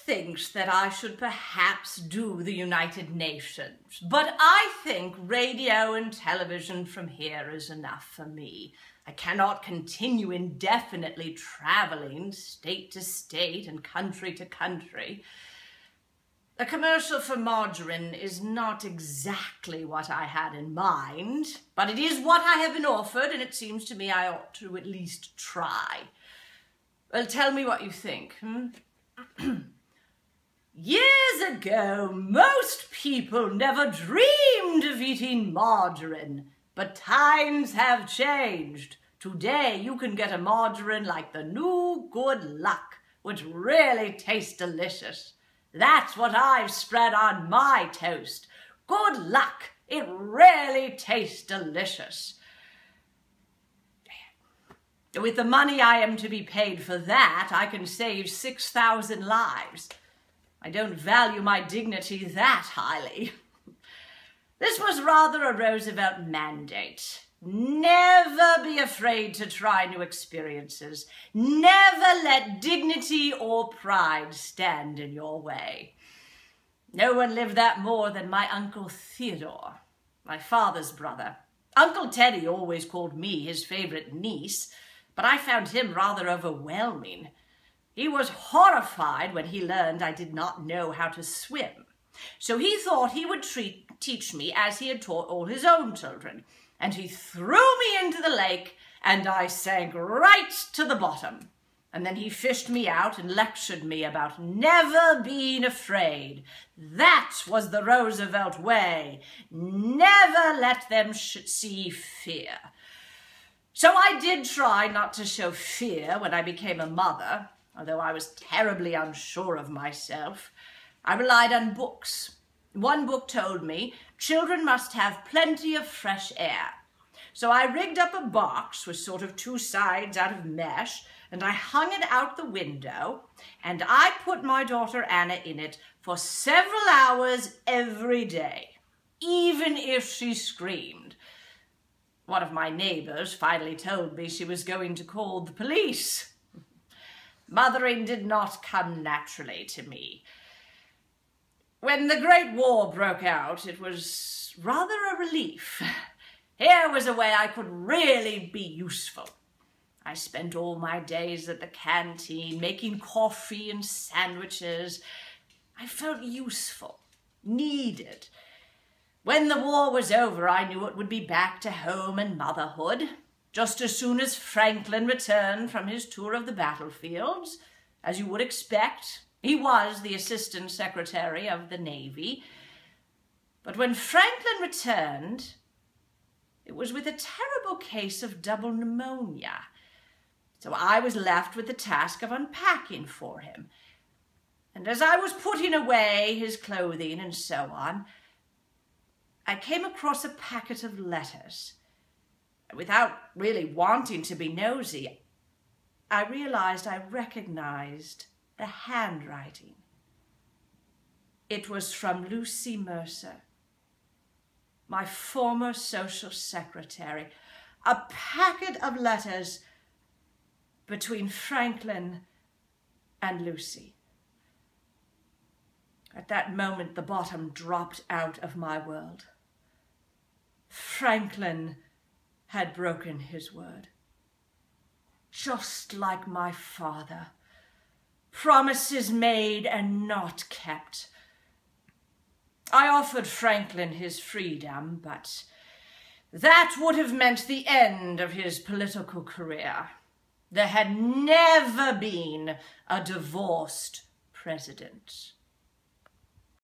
thinks that I should perhaps do the United Nations, but I think radio and television from here is enough for me. I cannot continue indefinitely traveling state to state and country to country. A commercial for margarine is not exactly what I had in mind, but it is what I have been offered, and it seems to me I ought to at least try. Well, tell me what you think. Years ago, most people never dreamed of eating margarine, but times have changed. Today, you can get a margarine like the new Good Luck, which really tastes delicious. That's what I've spread on my toast. Good Luck. It really tastes delicious. With the money I am to be paid for that, I can save 6,000 lives. I don't value my dignity that highly. This was rather a Roosevelt mandate. Never be afraid to try new experiences. Never let dignity or pride stand in your way. No one lived that more than my Uncle Theodore, my father's brother. Uncle Teddy always called me his favorite niece, but I found him rather overwhelming. He was horrified when he learned I did not know how to swim. So he thought he would teach me as he had taught all his own children. And he threw me into the lake, and I sank right to the bottom. And then he fished me out and lectured me about never being afraid. That was the Roosevelt way. Never let them see fear. So I did try not to show fear when I became a mother, although I was terribly unsure of myself. I relied on books. One book told me children must have plenty of fresh air. So I rigged up a box with sort of two sides out of mesh, and I hung it out the window, and I put my daughter Anna in it for several hours every day, even if she screamed. One of my neighbors finally told me she was going to call the police. Mothering did not come naturally to me. When the Great War broke out, it was rather a relief. Here was a way I could really be useful. I spent all my days at the canteen, making coffee and sandwiches. I felt useful, needed. When the war was over, I knew it would be back to home and motherhood. Just as soon as Franklin returned from his tour of the battlefields, as you would expect, he was the Assistant Secretary of the Navy. But when Franklin returned, it was with a terrible case of double pneumonia. So I was left with the task of unpacking for him. And as I was putting away his clothing and so on, I came across a packet of letters. Without really wanting to be nosy, I realized I recognized the handwriting. It was from Lucy Mercer, my former social secretary. A packet of letters between Franklin and Lucy. At that moment, the bottom dropped out of my world. Franklin had broken his word. Just like my father. Promises made and not kept. I offered Franklin his freedom, but that would have meant the end of his political career. There had never been a divorced president.